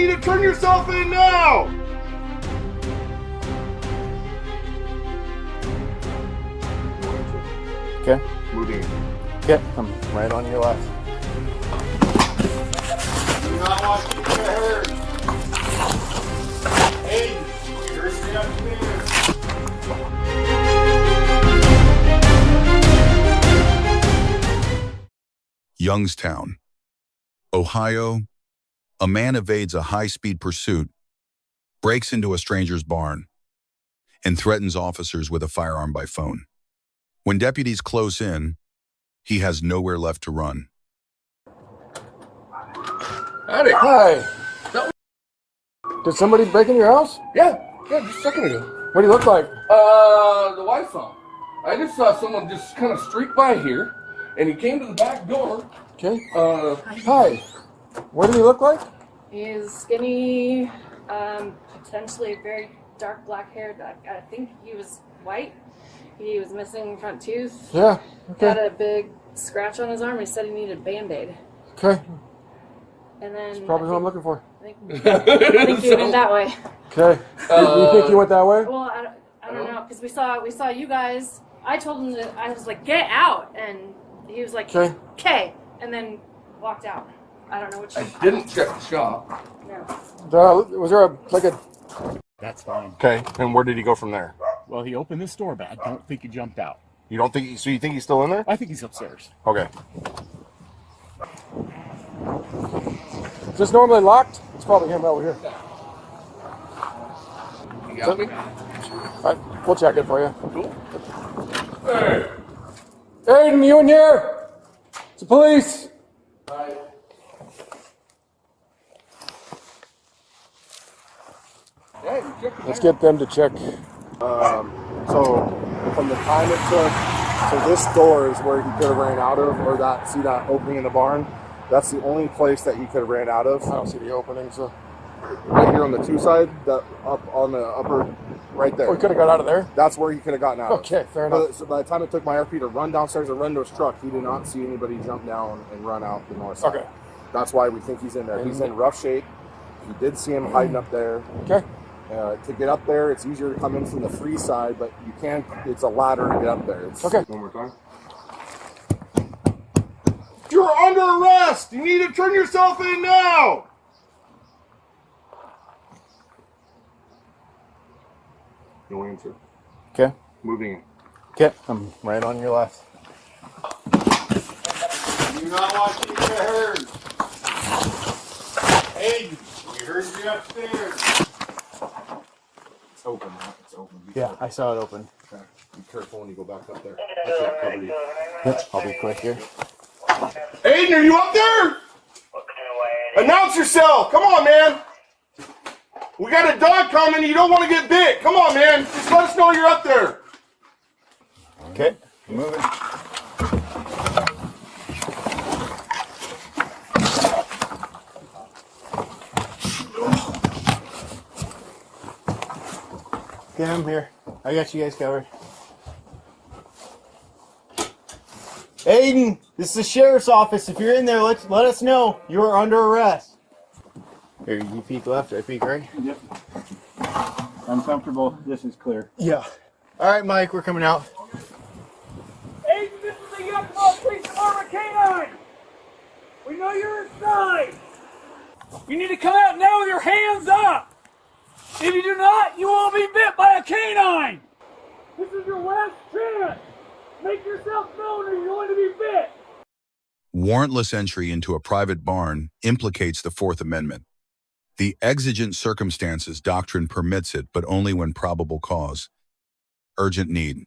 need to turn yourself in now! Okay. Moving. Okay, I'm right on your left. Do not want to get hurt. Hey, you're straight upstairs. Youngstown, Ohio. A man evades a high-speed pursuit, breaks into a stranger's barn, and threatens officers with a firearm by phone. When deputies close in, he has nowhere left to run. Howdy. Hi. Did somebody break in your house? Yeah, just a second ago. What do you look like? The wife's on. I just saw someone just kind of streak by here, and he came to the back door. Okay. Hi. What did he look like? He's skinny, potentially very dark black hair. I think he was white. He was missing front tooth. Yeah. Okay. Had a big scratch on his arm. He said he needed a Band-Aid. Okay. And then That's probably what I'm looking for. I think he went that way. Okay. You think you went that way? Well, I don't know, because we saw you guys. I told him that I was like, get out, and he was like, okay, and then walked out. I don't know which. I didn't check the shop. No. Was there a That's fine. Okay, and where did he go from there? Well, he opened this door, but I don't think he jumped out. You don't think, so you think he's still in there? I think he's upstairs. Okay. Is this normally locked? It's probably him over here. You got me? All right, we'll check it for you. Cool. Hey! Aiden, you in here? It's the police. Hi. Hey, you checked it Let's out. get them to check. So from the time it took, so this door is where he could have ran out of, or see that opening in the barn? That's the only place that he could have ran out of. I don't see the opening, so. Right here on the two side, up on the upper, right there. Oh, he could have got out of there? That's where he could have gotten out. Okay, fair enough. So by the time it took my RP to run downstairs and run to his truck, he did not see anybody jump down and run out the north side. Okay. That's why we think he's in there. He's in rough shape. He did see him hiding up there. Okay. To get up there, it's easier to come in from the free side, but you can't. It's a ladder to get up there. Okay. One more time. You're under arrest! You need to turn yourself in now! No answer. Okay. Moving in. Okay, I'm right on your left. Do not want to get hurt. Hey, we heard you upstairs. It's open. It's open. Yeah, I saw it open. Okay. Be careful when you go back up there. Yep, I'll be quick here. Aiden, are you up there? Announce yourself. Come on, man. We got a dog coming. You don't want to get bit. Come on, man. Just let us know you're up there. Okay, moving. Okay, I'm here. I got you guys covered. Aiden, this is the sheriff's office. If you're in there, let us know. You are under arrest. Here, you peek left, I peek right? Yep. I'm comfortable. This is clear. Yeah. All right, Mike, we're coming out. Aiden, this is the Youngstown Police Department K-9. We know you're inside. You need to come out now with your hands up. If you do not, you will be bit by a K-9. This is your last chance. Make yourself known or you're going to be bit. Warrantless entry into a private barn implicates the Fourth Amendment. The exigent circumstances doctrine permits it, but only when probable cause, urgent need,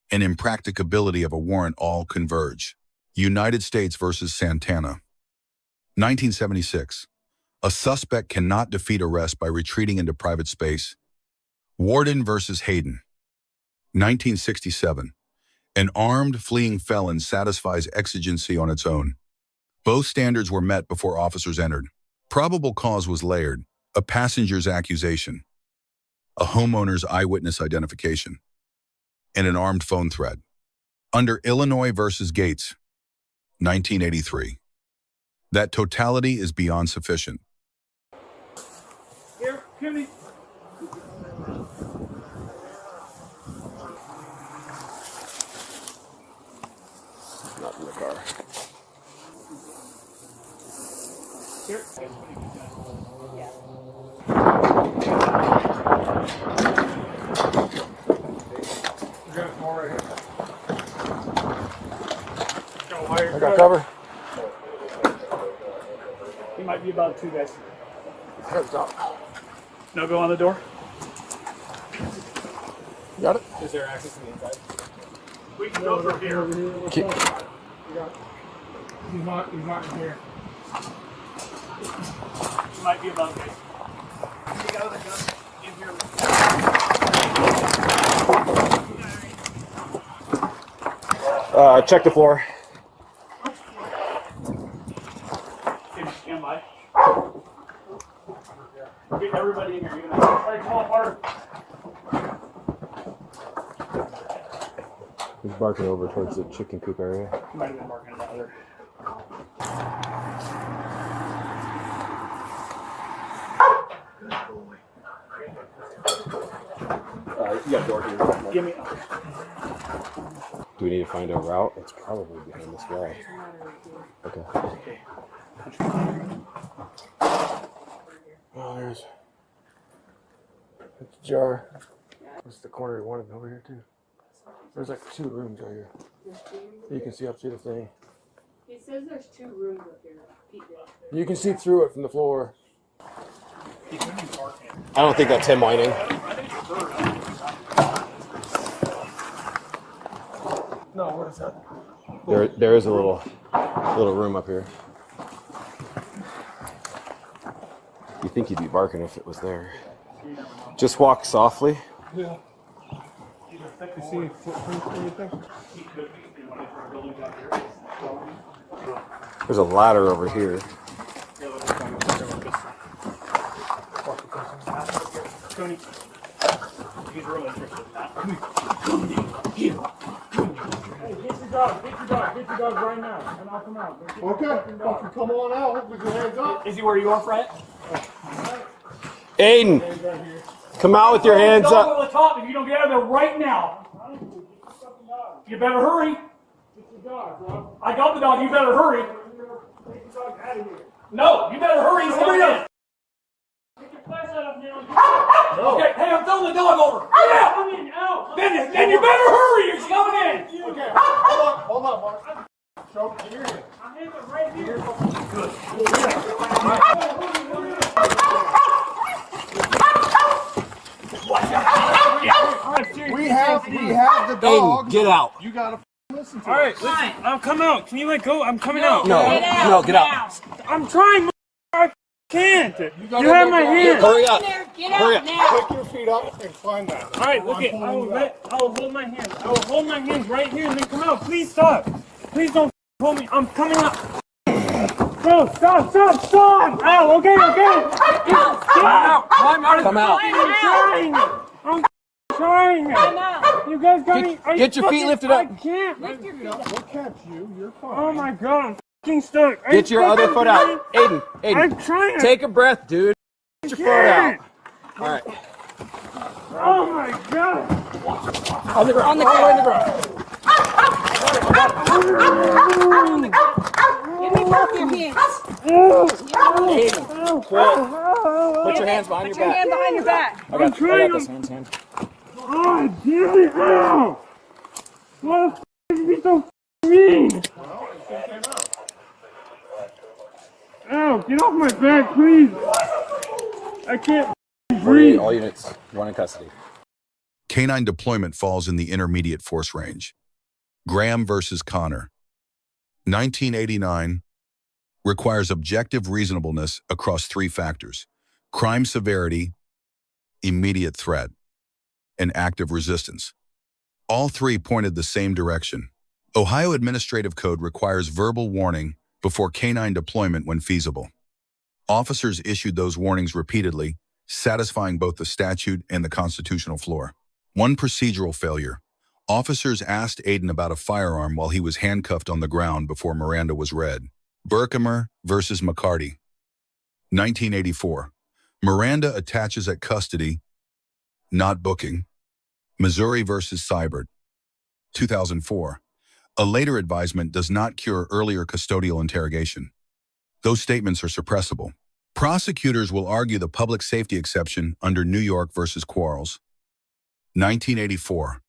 and impracticability of a warrant all converge. United States versus Santana. 1976. A suspect cannot defeat arrest by retreating into private space. Warden versus Hayden. 1967. An armed, fleeing felon satisfies exigency on its own. Both standards were met before officers entered. Probable cause was layered, a passenger's accusation, a homeowner's eyewitness identification, and an armed phone threat. Under Illinois versus Gates, 1983. That totality is beyond sufficient. I got cover. He might be about 2 guys. Heads up. No go on the door. Got it? Is there access to the inside? We can go through here. Keep. He's not in here. He might be about guys. Take out the gun in here. Check the floor. Stand by. Get everybody in here. You're gonna try to call apart. He's barking over towards the chicken coop area. He might have been barking at the other. You got a door here. Give me. Do we need to find a route? It's probably behind this wall. Okay. Oh, there's a jar. What's the corner you wanted over here too? There's like 2 rooms right here. You can see up through the thing. He says there's 2 rooms up here. You can see through it from the floor. I don't think that's him whining. No, what is that? There is a little room up here. You think he'd be barking if it was there. Just walk softly. Yeah. You see any footprints or anything? There's a ladder over here. Tony, he's real interested in that. Hey, get your dog right now, and I'll come out. Okay, fucking come on out with your hands up. Is he where you are, Fred? Aiden, come out with your hands Dog up. over the top if you don't get out of there right now. You better hurry. I got the dog, you better hurry. No, you better hurry. He's coming in. Okay, hey, I'm throwing the dog over. Get out! Then you better hurry. He's coming in. Okay, hold on, Mark. Show me your hand. I have it right here. Good. We have the dog. Aiden, get out. You gotta listen to All right, us. listen. I'll come out. Can you let go? I'm coming out. No, get out. I'm trying. I can't. You have my hand. Hurry up. Get out now. Pick your feet up and climb that. All right, look it. I will hold my hands. I will hold my hands right here and then come out. Please stop. Please don't hold me. I'm coming out. Bro, stop. Ow, okay. Stop. Come out. I'm trying. You guys got me. Get your feet lifted up. I can't. We'll catch you. You're fine. Oh my God, I'm fucking stuck. Get your other foot out. Aiden, I'm trying. take a breath, dude. Get your foot out. All right. Oh my God. On the ground. Give me both your hands. Aiden, quit. Put your hands behind your Put your hand back. behind your back. I got this. Hands. Oh, damn it. Ow. Why the f*** is he so mean? Ow, get off my back, please. I can't breathe. All units, 1 in custody. K-9 deployment falls in the intermediate force range. Graham versus Connor. 1989 requires objective reasonableness across 3 factors: crime severity, immediate threat, and active resistance. All 3 pointed the same direction. Ohio Administrative Code requires verbal warning before K-9 deployment when feasible. Officers issued those warnings repeatedly, satisfying both the statute and the constitutional floor. One procedural failure. Officers asked Aiden about a firearm while he was handcuffed on the ground before Miranda was read. Burglary versus McCarty. 1984. Miranda attaches at custody, not booking. Missouri versus Seibert. 2004. A later advisement does not cure earlier custodial interrogation. Those statements are suppressible. Prosecutors will argue the public safety exception under New York versus Quarles. 1984,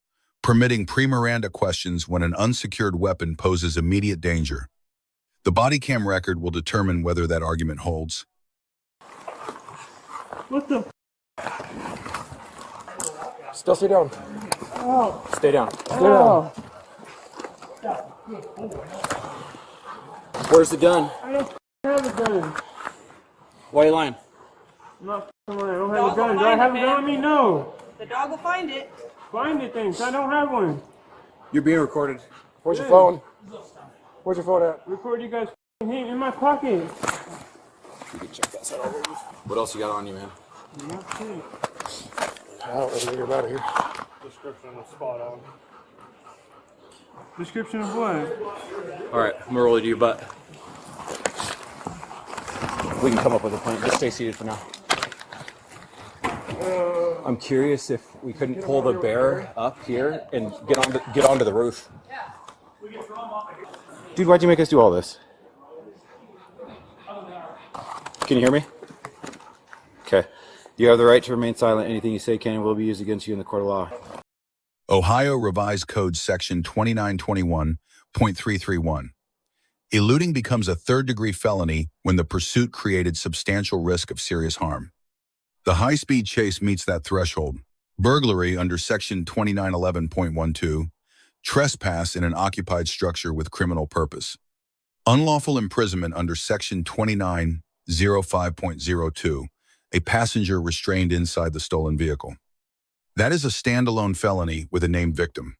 permitting pre-Miranda questions when an unsecured weapon poses immediate danger. The Bodycam record will determine whether that argument holds. What the? Still stay down. Oh. Stay down. Stay Oh. down. Where's the gun? I don't have a gun. Why are you lying? I'm not lying. I don't have a gun. Do I have a gun on me? No. The dog will find it. Find it then, 'cause I don't have one. You're being recorded. Where's your phone? Where's your phone at? Record you guys in my pocket. You can check that side over. What else you got on you, man? Nothing. I don't really get out of here. Description was spot on. Description of what? All right, I'm gonna roll you to your butt. We can come up with a plan. Just stay seated for now. I'm curious if we couldn't pull the bear up here and get onto the roof. Dude, why'd you make us do all this? Can you hear me? Okay. You have the right to remain silent. Anything you say can and will be used against you in the court of law. Ohio Revised Code Section 2921.331. Eluding becomes a third-degree felony when the pursuit created substantial risk of serious harm. The high-speed chase meets that threshold. Burglary under Section 2911.12, trespass in an occupied structure with criminal purpose. Unlawful imprisonment under Section 2905.02, a passenger restrained inside the stolen vehicle. That is a standalone felony with a named victim.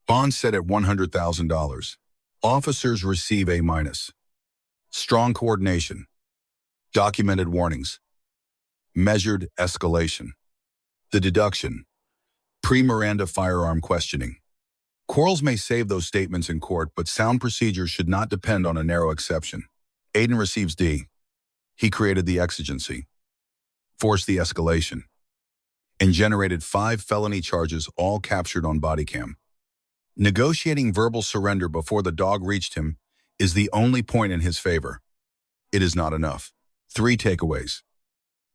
Bond set at $100,000. Officers receive A-. Strong coordination. Documented warnings. Measured escalation. The deduction. Pre-Miranda firearm questioning. Quarles may save those statements in court, but sound procedures should not depend on a narrow exception. Aiden receives D. He created the exigency, forced the escalation, and generated 5 felony charges, all captured on Bodycam. Negotiating verbal surrender before the dog reached him is the only point in his favor. It is not enough. 3 takeaways.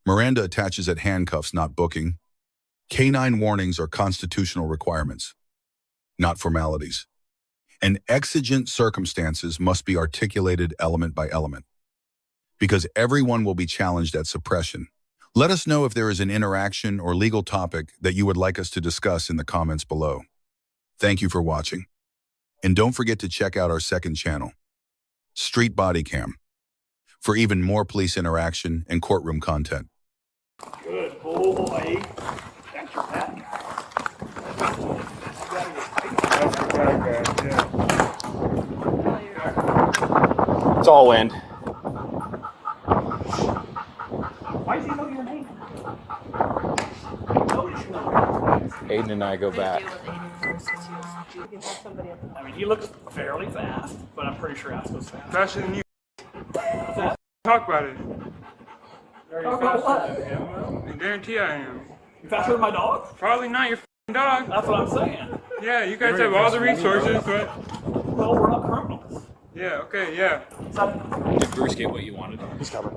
Miranda attaches at handcuffs, not booking. K-9 warnings are constitutional requirements, not formalities. And exigent circumstances must be articulated element by element, because everyone will be challenged at suppression. Let us know if there is an interaction or legal topic that you would like us to discuss in the comments below. Thank you for watching. And don't forget to check out our second channel, Street Bodycam, for even more police interaction and courtroom content. Good boy. That's your back. It's all wind. Why is he looking at me? Aiden and I go back. I mean, he looks fairly fast, but I'm pretty sure Ask goes fast. Faster than you. Talk about it. Are you faster than him? I guarantee I am. You faster than my dog? Probably not your dog. That's what I'm saying. Yeah, you guys have all the resources, but... Well, we're not criminals. Yeah, okay, yeah. Did Bruce get what you wanted? He's coming.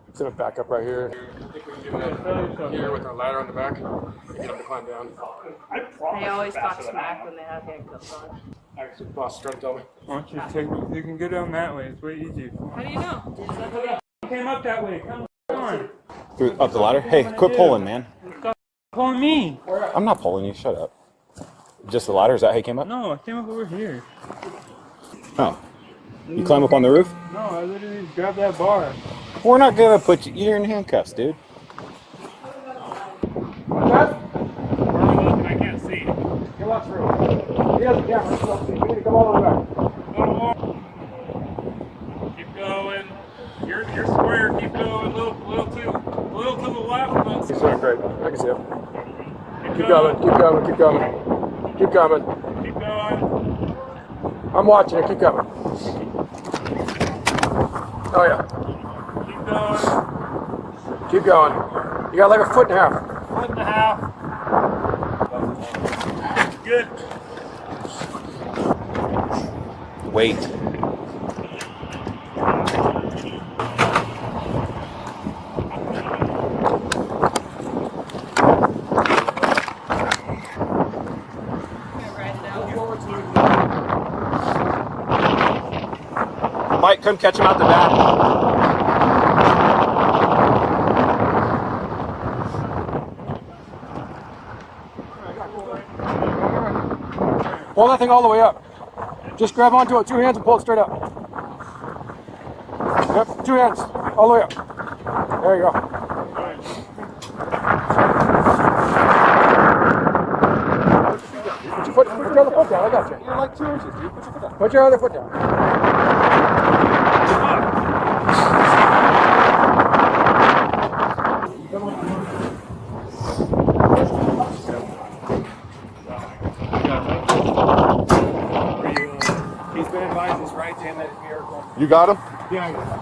He's gonna back up right here. I think we can give it Here with our ladder on the back. Get him to climb down. They always talk smack when they have handcuffs on. Actually, the boss is trying to tell me. Why don't you take me? You can get down that way. It's way easier. How do you know? Came up that way. Come on. Up the ladder? Hey, quit pulling, man. Stop pulling me. I'm not pulling you. Shut up. Just the ladder? Is that how you came up? No, I came up over here. Oh. You climb up on the roof? No, I literally just grabbed that bar. We're not gonna put you. You're in handcuffs, dude. What's that? I can't see. Get watch through. He has a camera, so you need to come all the way back. Keep going. You're square. Keep going. A little to the left. He's doing great. I can see him. Keep coming. Keep coming. Keep coming. Keep coming. Keep going. I'm watching you. Keep coming. Oh yeah. Keep going. Keep going. You got like a foot and a half. Foot and a half. Good. Wait. couldn't catch him out the back. Pull that thing all the way up. Just grab onto it, 2 hands, and pull it straight up. Yep, 2 hands, all the way up. There you go. Put your other foot down, I got you. You're like 2 inches, dude. Put your foot down. Put your other foot down. He's been advised his right to hand that vehicle. You got him? Yeah.